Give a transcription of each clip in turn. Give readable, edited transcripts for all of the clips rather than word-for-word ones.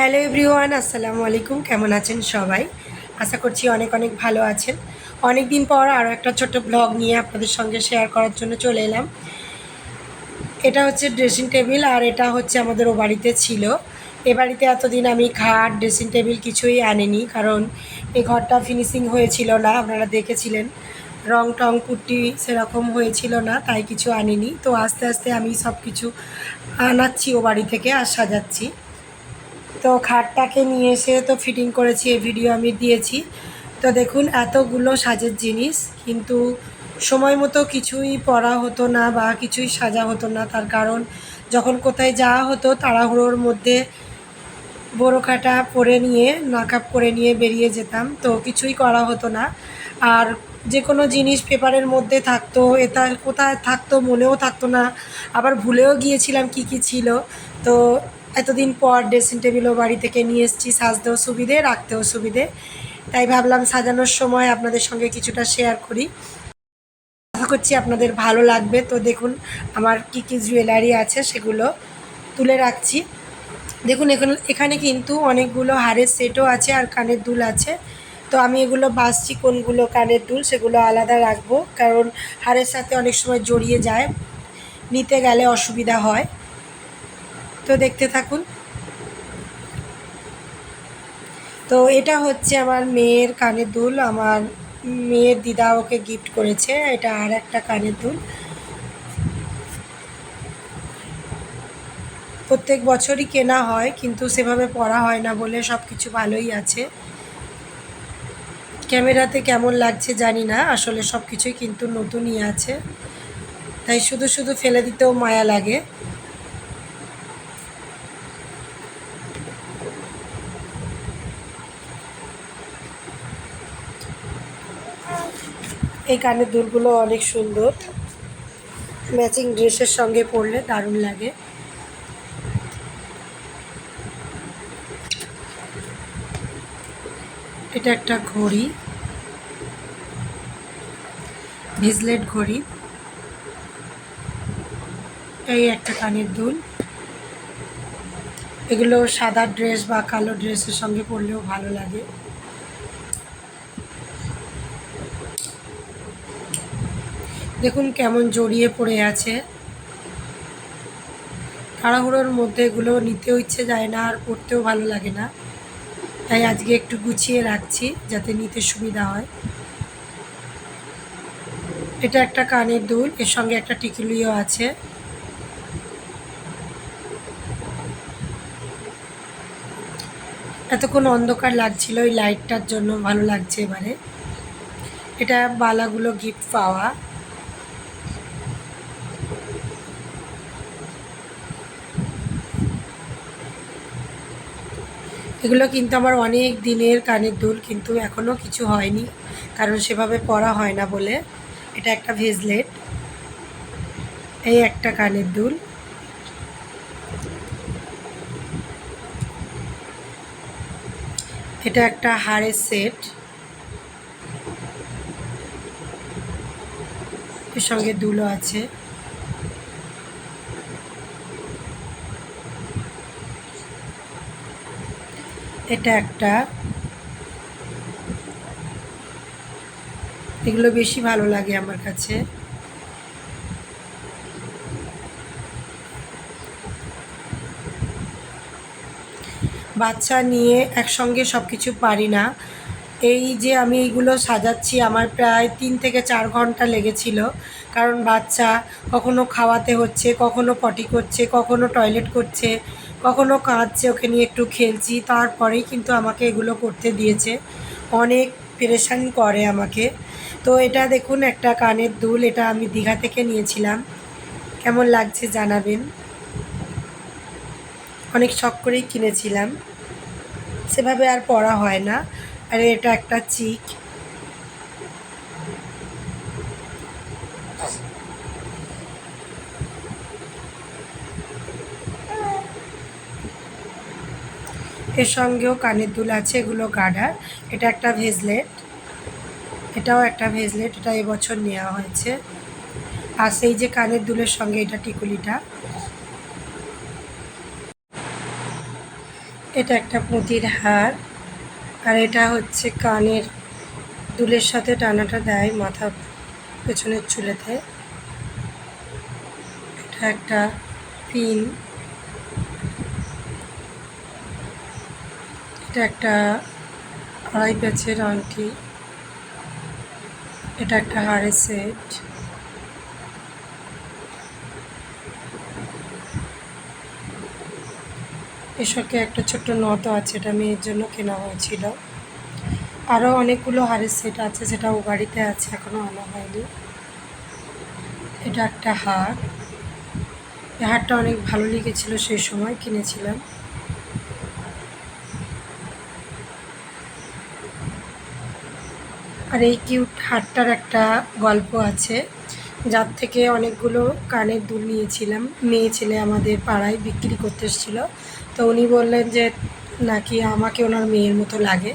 Hello everyone, আসসালামু আলাইকুম। কেমন আছেন সবাই? আশা করছি অনেক অনেক ভালো আছেন। অনেক দিন পর আরও একটা ছোট্ট ব্লগ নিয়ে আপনাদের সঙ্গে শেয়ার করার জন্য চলে এলাম। এটা হচ্ছে ড্রেসিং টেবিল, আর এটা হচ্ছে আমাদের ও বাড়িতে ছিল। এ বাড়িতে এতদিন আমি খাট, ড্রেসিং টেবিল কিছুই আনিনি, কারণ এই ঘরটা ফিনিশিং হয়েছিল না। আপনারা দেখেছিলেন রং টং পুট্টি সেরকম হয়েছিল না, তাই কিছু আনিনি। তো আস্তে আস্তে আমি সব কিছু আনাচ্ছি ও বাড়ি থেকে আর সাজাচ্ছি। তো খাটটাকে নিয়ে এসে তো ফিটিং করেছি, এই ভিডিও আমি দিয়েছি। তো দেখুন এতগুলো সাজের জিনিস, কিন্তু সময় মতো কিছুই পরা হতো না বা কিছুই সাজা হতো না। তার কারণ যখন কোথায় যাওয়া হতো তাড়াহুড়োর মধ্যে বোরখাটা পরে নিয়ে নাকাপ করে নিয়ে বেরিয়ে যেতাম, তো কিছুই করা হতো না। আর যে কোনো জিনিস পেপারের মধ্যে থাকতো, এটা কোথায় থাকতো মনেও থাকতো না, আবার ভুলেও গিয়েছিলাম কি কি ছিল। তো এতদিন পর ড্রেসিং টেবিলও বাড়ি থেকে নিয়ে এসেছি, সাজতেও সুবিধে, রাখতেও সুবিধে, তাই ভাবলাম সাজানোর সময় আপনাদের সঙ্গে কিছুটা শেয়ার করি। আশা করছি আপনাদের ভালো লাগবে। তো দেখুন আমার কি কি জুয়েলারি আছে সেগুলো তুলে রাখছি। দেখুন এখানে কিন্তু অনেকগুলো হারের সেটও আছে আর কানের দুল আছে। তো আমি এগুলো বাছছি কোনগুলো কানের দুল সেগুলো আলাদা রাখবো, কারণ হারের সাথে অনেক সময় জড়িয়ে যায়, নিতে গেলে অসুবিধা হয়। তো দেখতে থাকুন। তো এটা হচ্ছে আমার মেয়ের কানের দুল, আমার মেয়ের দিদা ওকে গিফট করেছে। এটা আর একটা কানের দুল, প্রত্যেক বছরই কেনা হয়, কিন্তু সেভাবে পরা হয় না বলে সব কিছু ভালোই আছে। ক্যামেরাতে কেমন লাগছে জানি না, আসলে সব কিছুই কিন্তু নতুনই আছে, তাই শুধু শুধু ফেলে দিতেও মায়া লাগে। এই কানের দুলগুলো অনেক সুন্দর, ম্যাচিং ড্রেসের সঙ্গে পরলে দারুণ লাগে। এটা একটা ঘড়ি, ভিজলেট ঘড়ি। এই একটা কানের দুল, এগুলো সাদা ড্রেস বা কালো ড্রেসের সঙ্গে পরলেও ভালো লাগে। দেখুন কেমন জড়িয়ে পড়ে আছে, তাড়াহুড়োর মধ্যে এগুলো নিতেও ইচ্ছে যায় না আর পরতেও ভালো লাগে না, তাই আজকে একটু গুছিয়ে রাখছি যাতে নিতে সুবিধা হয়। এটা একটা কানের দুল, এর সঙ্গে একটা টিকুলিও আছে। এতক্ষণ অন্ধকার লাগছিল, ওই লাইটটার জন্য ভালো লাগছে এবারে। এটা বালাগুলো গিফট পাওয়া। এগুলো কিন্তু আমার অনেক দিনের কানের দুল, কিন্তু এখনও কিছু হয়নি, কারণ সেভাবে পরা হয় না বলে। এটা একটা ভেজলেট। এই একটা কানের দুল। এটা একটা হাড়ের সেট, এর সঙ্গে দুলও আছে। এটা একটা, এগুলো বেশি ভালো লাগে আমার কাছে। বাচ্চা নিয়ে একসঙ্গে সব কিছু পারি না। এই যে আমি এইগুলো সাজাচ্ছি, আমার প্রায় 3 থেকে 4 ঘন্টা লেগেছিল, কারণ বাচ্চা কখনো খাওয়াতে হচ্ছে, কখনো পটি করছে, কখনো টয়লেট করছে, কখনো কাঁদছে, ওকে নিয়ে একটু খেলছি, তারপরেই কিন্তু আমাকে এগুলো করতে দিয়েছে। অনেক পেরেশান করে আমাকে। তো এটা দেখুন একটা কানের দুল, এটা আমি দীঘা থেকে নিয়েছিলাম। কেমন লাগছে জানাবেন, অনেক শখ করেই কিনেছিলাম, সেভাবে আর পরা হয় না। আর এটা একটা চিক, এর সঙ্গেও কানের দুল আছে, এগুলো গার্ডার। এটা একটা ভেজলেট, এটাও একটা ভেজলেট, এটা এবছর নেওয়া হয়েছে। আর সেই যে কানের দুলের সঙ্গে এটা টিকুলিটা। এটা একটা পুঁতির হার, আর এটা হচ্ছে কানের দুলের সাথে টানাটা দেয় মাথা পেছনের চুলেতে। এটা একটা পিন, এটা একটা আড়াই প্যাচের আংটি, এটা একটা হারের সেট, এর সঙ্গে একটা ছোট্ট নথও আছে, এটা মেয়ের জন্য কেনা হয়েছিল। আরও অনেকগুলো হারের সেট আছে, সেটাও গাড়িতে আছে, এখনও আনা হয়নি। এটা একটা হার, এই হারটা অনেক ভালো লেগেছিল, সেই সময় কিনেছিলাম। আর এই কিউট হারটার একটা গল্প আছে, যার থেকে অনেকগুলো কানের দুল নিয়েছিলাম। মেয়ে ছেলে আমাদের পাড়ায় বিক্রি করতে এসেছিলো, তো উনি বললেন যে নাকি আমাকে ওনার মেয়ের মতো লাগে।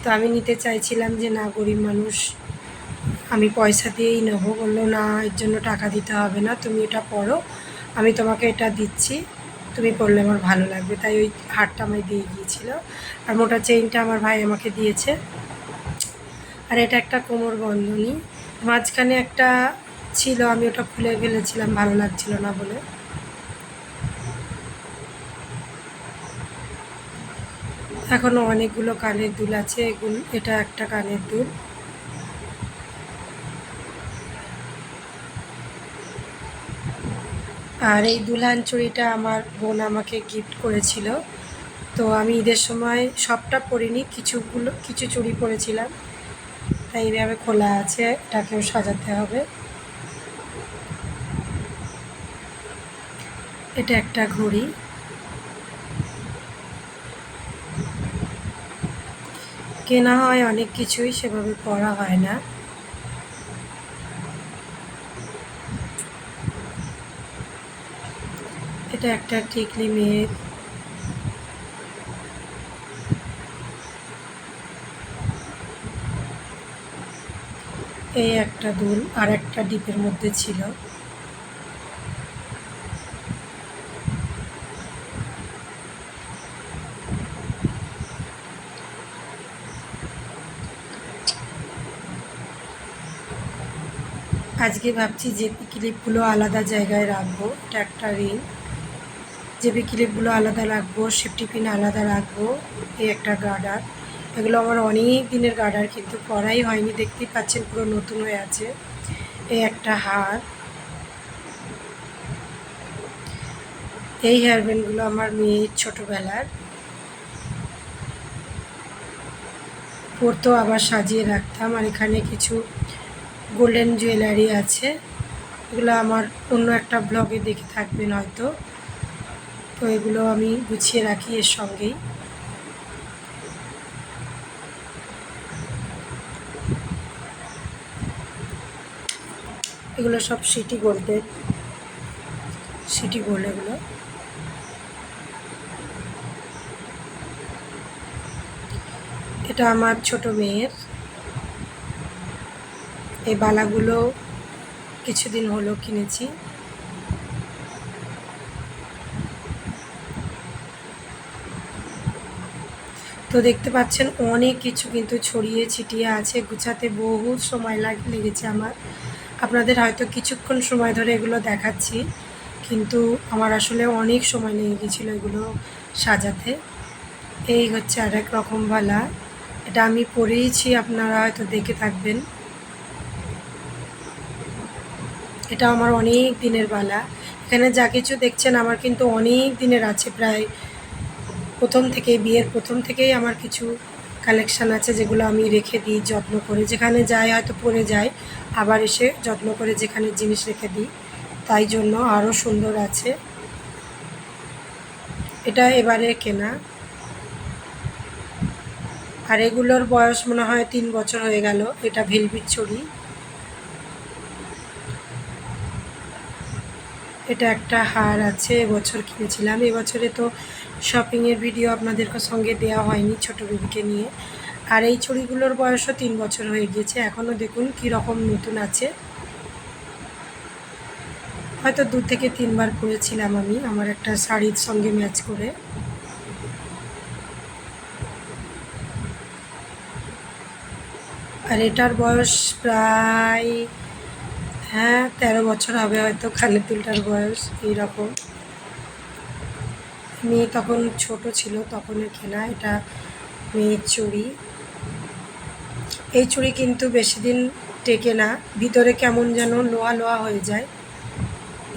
তো আমি নিতে চাইছিলাম যে না, গরিব মানুষ, আমি পয়সা দিয়েই নেবো। বললো না, এর জন্য টাকা দিতে হবে না, তুমি এটা পরো, আমি তোমাকে এটা দিচ্ছি, তুমি পরলে আমার ভালো লাগবে। তাই ওই হারটা আমায় দিয়ে গিয়েছিলো। আর মোটা চেইনটা আমার ভাই আমাকে দিয়েছে। আর এটা একটা কোমর বন্ধনী, মাঝখানে একটা ছিল, আমি ওটা খুলে ফেলেছিলাম ভালো লাগছিল না বলে। এখনও অনেকগুলো কানের দুল আছে, এটা একটা কানের দুল। আর এই দুলহান চুড়িটা আমার বোন আমাকে গিফট করেছিল। তো আমি ঈদের সময় সবটা পরিনি, কিছু চুড়ি পরেছিলাম, তাই এইভাবে খোলা আছে, এটাকেও সাজাতে হবে। এটা একটা ঘড়ি, কেনা হয় অনেক কিছুই, সেভাবে পরা হয় না। এটা একটা টিকলি মেয়ের, এই একটা দুল, আর একটা ডিপের মধ্যে ছিল। আজকে ভাবছি জেপি ক্লিপগুলো আলাদা জায়গায় রাখবো। এটা একটা রিং, জেপি ক্লিপগুলো আলাদা রাখবো, সেফটি পিন আলাদা রাখবো। এই একটা গার্ডার, এগুলো আমার অনেক দিনের গার্ডার, কিন্তু পরাই হয়নি, দেখতেই পাচ্ছেন পুরো নতুন হয়ে আছে। এই একটা হার, এই হেয়ারব্যান্ডগুলো আমার মেয়ের ছোটোবেলার, পরতো আবার সাজিয়ে রাখতাম। আর এখানে কিছু গোল্ডেন জুয়েলারি আছে, এগুলো আমার অন্য একটা ব্লগে দেখে থাকবেন হয়তো। তো এগুলো আমি গুছিয়ে রাখি এর সঙ্গেই। এগুলো সব সিটি গোল্ড, এগুলো। এটা আমার ছোট মেয়ের, এই বালাগুলো কিছুদিন হলো কিনেছি। তো দেখতে পাচ্ছেন অনেক কিছু কিন্তু ছড়িয়ে ছিটিয়ে আছে, গুছাতে বহু সময় লেগেছে আমার। আপনাদের হয়তো কিছুক্ষণ সময় ধরে এগুলো দেখাচ্ছি, কিন্তু আমার আসলে অনেক সময় লেগে গেছিলো এগুলো সাজাতে। এই হচ্ছে আর এক রকম বালা, এটা আমি পরেইছি, আপনারা হয়তো দেখে থাকবেন। এটা আমার অনেক দিনের বালা, এখানে যা কিছু দেখছেন আমার কিন্তু অনেক দিনের আছে, প্রায় বিয়ের প্রথম থেকেই আমার কিছু কালেকশান আছে, যেগুলো আমি রেখে দিই যত্ন করে, যেখানে যাই হয়তো পরে যাই, আবার এসে যত্ন করে যেখানে জিনিস রেখে দিই, তাই জন্য আরও সুন্দর আছে। এটা এবারে কেনা, আর এগুলোর বয়স মনে হয় 3 বছর হয়ে গেল। এটা ভেলভেট চড়ি, এটা একটা হার আছে, এবছর কিনেছিলাম। এবছরে তো শপিংয়ের ভিডিও আপনাদের সঙ্গে দেওয়া হয়নি ছোটো বেবিকে নিয়ে। আর এই চুড়িগুলোর বয়সও 3 বছর হয়ে গিয়েছে, এখনও দেখুন কীরকম নতুন আছে। হয়তো 2 থেকে 3 বার পরেছিলাম আমি, আমার একটা শাড়ির সঙ্গে ম্যাচ করে। আর এটার বয়স প্রায় 13 বছর হবে হয়তো, কানের দুলটার বয়স এইরকম। মেয়ে তখন ছোট ছিল, তখনের কেনা। এটা মেয়ের চুড়ি। এই চুড়ি কিন্তু বেশি দিন টেকে না, ভিতরে কেমন যেন লোহা লোহা হয়ে যায়,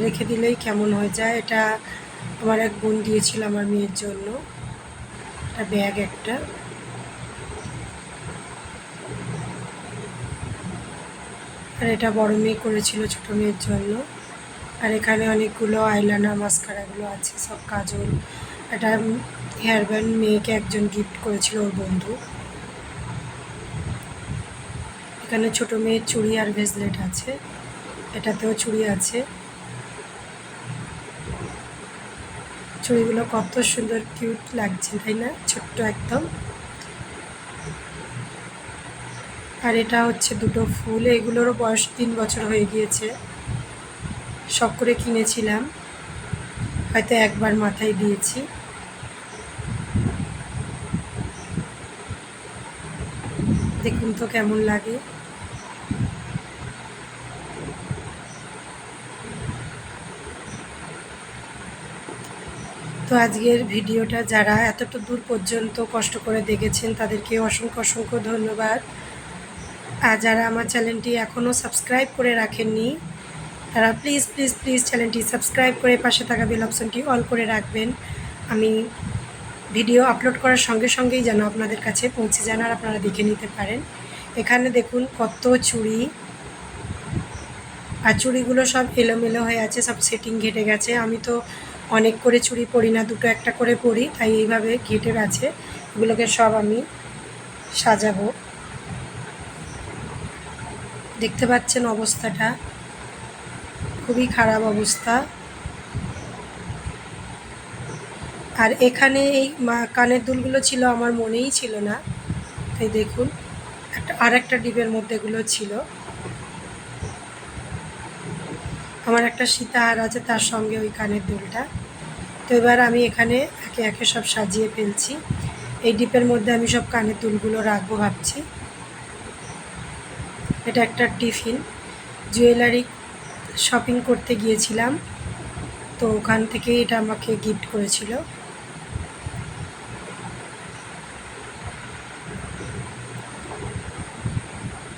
রেখে দিলেই কেমন হয়ে যায়। এটা আমার এক বোন দিয়েছিল আমার মেয়ের জন্য, একটা ব্যাগ একটা। আর এটা বড় মেয়ে করেছিল ছোট মেয়ের জন্য। আর এখানে অনেকগুলো আইলাইনার মাস্কারাগুলো আছে, সব কাজল। একটা হেয়ার ব্যান্ড মেয়েকে একজন গিফট করেছিল, ওর বন্ধু। এখানে ছোট মেয়ের চুড়ি আর ব্রেসলেট আছে, এটাতেও চুড়ি আছে। চুড়িগুলো কত সুন্দর কিউট লাগছে, তাই না? ছোট্ট একদম। আর এটা হচ্ছে দুটো ফুল, এগুলোরও বয়স 3 বছর হয়ে গিয়েছে। শখ করে কিনেছিলাম, হয়তো একবার মাথায় দিয়েছি। দেখুন তো কেমন লাগে। তো আজকের ভিডিওটা যারা এতটা দূর পর্যন্ত কষ্ট করে দেখেছেন তাদেরকে অসংখ্য অসংখ্য ধন্যবাদ। আর যারা আমার চ্যানেলটি এখনও সাবস্ক্রাইব করে রাখেননি তারা প্লিজ প্লিজ প্লিজ চ্যানেলটি সাবস্ক্রাইব করে পাশে থাকা বেল অপশনটি অল করে রাখবেন। আমি ভিডিও আপলোড করার সঙ্গে সঙ্গেই যেন আপনাদের কাছে পৌঁছে যান আর আপনারা দেখে নিতে পারেন। এখানে দেখুন কত চুড়ি, আর চুড়িগুলো সব এলোমেলো হয়ে আছে, সব সেটিং ঘেটে গেছে। আমি তো অনেক করে চুড়ি পরি না, দুটো একটা করে পরি, তাই এইভাবে ঘেটে গেছে। এগুলোকে সব আমি সাজাবো। দেখতে পাচ্ছেন অবস্থাটা, খুবই খারাপ অবস্থা। আর এখানে এই কানের দুলগুলো ছিল, আমার মনেই ছিল না, তাই দেখুন একটা ডিবের মধ্যে এগুলো ছিল। আমার একটা সীতাহার আছে, তার সঙ্গে ওই কানের দুলটা। তো এবার আমি এখানে একে একে সব সাজিয়ে ফেলছি। এই ডিপের মধ্যে আমি সব কানের দুলগুলো রাখবো ভাবছি। এটা একটা টিফিন, জুয়েলারি শপিং করতে গিয়েছিলাম, তো ওখান থেকে এটা আমাকে গিফট করেছিল।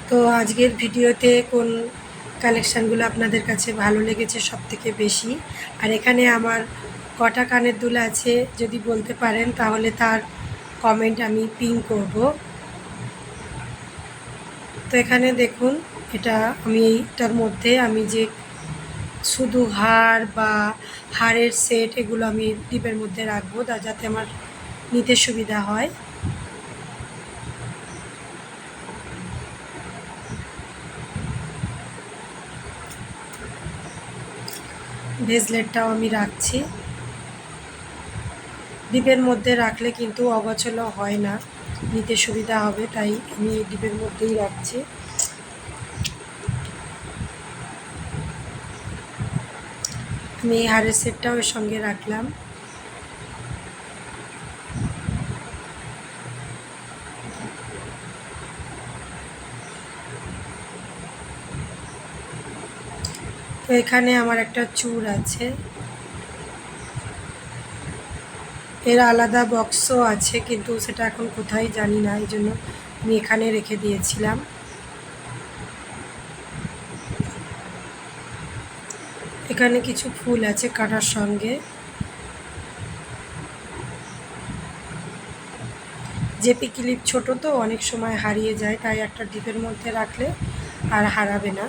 তো আজকের ভিডিওতে কোন কালেকশানগুলো আপনাদের কাছে ভালো লেগেছে সবথেকে বেশি, আর এখানে আমার কটা কানের দুল আছে যদি বলতে পারেন তাহলে তার কমেন্ট আমি পিন করব। তো এখানে দেখুন, এটা আমি এইটার মধ্যে আমি যে শুধু হার বা হারের সেট এগুলো আমি ডিপের মধ্যে রাখবো, যাতে আমার নিতে সুবিধা হয়। ব্রেসলেটটাও আমি রাখছি। ডিপের মধ্যে রাখলে কিন্তু অগোছালো হয় না, নিতে সুবিধা হবে, তাই আমি ডিপের মধ্যেই রাখছি। আমি এই হারের সেটটাও এর সঙ্গে রাখলাম। তো এখানে আমার একটা চূড় আছে, এর আলাদা বক্সও আছে, কিন্তু সেটা এখন কোথায় জানি না, এই জন্য আমি এখানে রেখে দিয়েছিলাম। এখানে কিছু ফুল আছে কাটার সঙ্গে। জেপি ক্লিপ ছোট তো অনেক সময় হারিয়ে যায়, তাই একটা ডিপের মধ্যে রাখলে আর হারাবে না।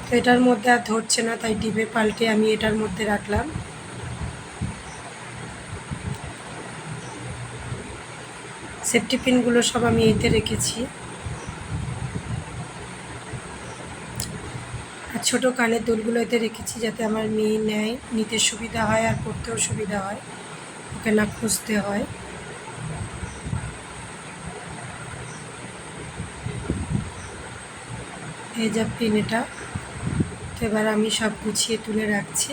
তো এটার মধ্যে আর ধরছে না, তাই ডিপে পাল্টে আমি এটার মধ্যে রাখলাম। সেফটি পিনগুলো সব আমি এতে রেখেছি। আর ছোটো কানের দুলগুলো এতে রেখেছি, যাতে আমার মেয়ে নেয়, নিতে সুবিধা হয় আর পড়তেও সুবিধা হয়, ওকে না খুঁজতে হয়। এই যা পিন এটা। তো এবার আমি সব গুছিয়ে তুলে রাখছি।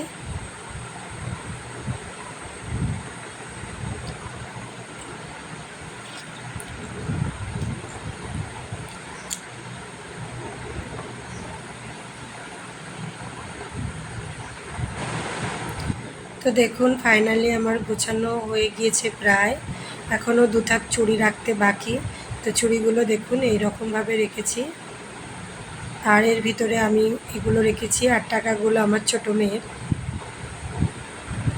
তো দেখুন ফাইনালি আমার গোছানো হয়ে গিয়েছে প্রায়। এখনও 2 থাক চুড়ি রাখতে বাকি। তো চুড়িগুলো দেখুন এই রকমভাবে রেখেছি। আর এর ভিতরে আমি এগুলো রেখেছি, আর টাকাগুলো আমার ছোটো মেয়ের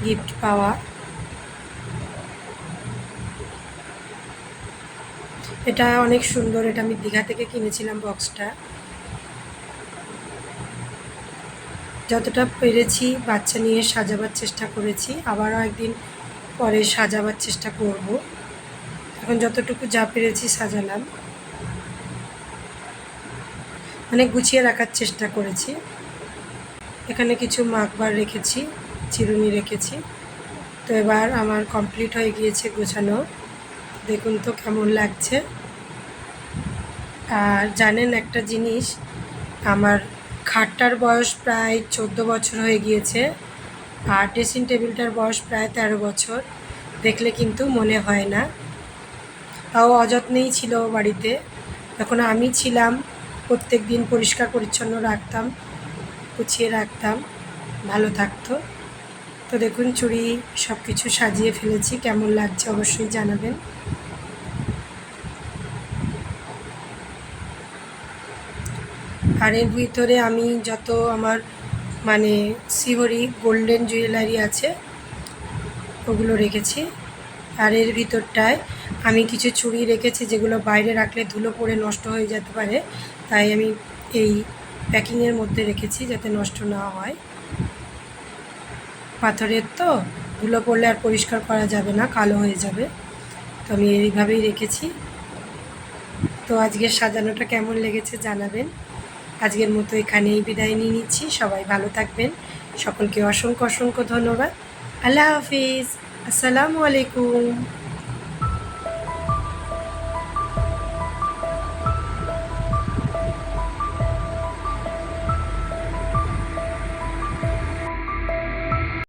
গিফট পাওয়া। এটা অনেক সুন্দর, এটা আমি দীঘা থেকে কিনেছিলাম বক্সটা। যতটা পেরেছি বাচ্চা নিয়ে সাজাবার চেষ্টা করেছি, আবারও একদিন পরে সাজাবার চেষ্টা করব। এখন যতটুকু যা পেরেছি সাজালাম, মানে গুছিয়ে রাখার চেষ্টা করেছি। এখানে কিছু মাকবার রেখেছি, চিরুনি রেখেছি। তো এবার আমার কমপ্লিট হয়ে গিয়েছে গোছানো। দেখুন তো কেমন লাগছে। আর জানেন একটা জিনিস, আমার খাটটার বয়স প্রায় 14 বছর হয়ে গিয়েছে, আর ড্রেসিং টেবিলটার বয়স প্রায় 13 বছর। দেখলে কিন্তু মনে হয় না। তাও অযত্নেই ছিল বাড়িতে। যখন আমি ছিলাম প্রত্যেক দিন পরিষ্কার পরিচ্ছন্ন রাখতাম, গুছিয়ে রাখতাম, ভালো থাকতো। তো দেখুন চুড়ি সব কিছু সাজিয়ে ফেলেছি, কেমন লাগছে অবশ্যই জানাবেন। আর এর ভিতরে আমি যত আমার মানে শিহরি গোল্ডেন জুয়েলারি আছে ওগুলো রেখেছি। আর এর ভিতরটায় আমি কিছু চুড়ি রেখেছি যেগুলো বাইরে রাখলে ধুলো পড়ে নষ্ট হয়ে যেতে পারে, তাই আমি এই প্যাকিংয়ের মধ্যে রেখেছি যাতে নষ্ট না হয়। পাথরের তো ধুলো পড়লে আর পরিষ্কার করা যাবে না, কালো হয়ে যাবে। তো আমি এইভাবেই রেখেছি। তো আজকের সাজানোটা কেমন লেগেছে জানাবেন। আজকের মতো এখানেই বিদায় নিয়ে নিচ্ছি। সবাই ভালো থাকবেন। সকলকে অসংখ্য অসংখ্য ধন্যবাদ। আল্লাহ হাফিজ। আসসালামু আলাইকুম।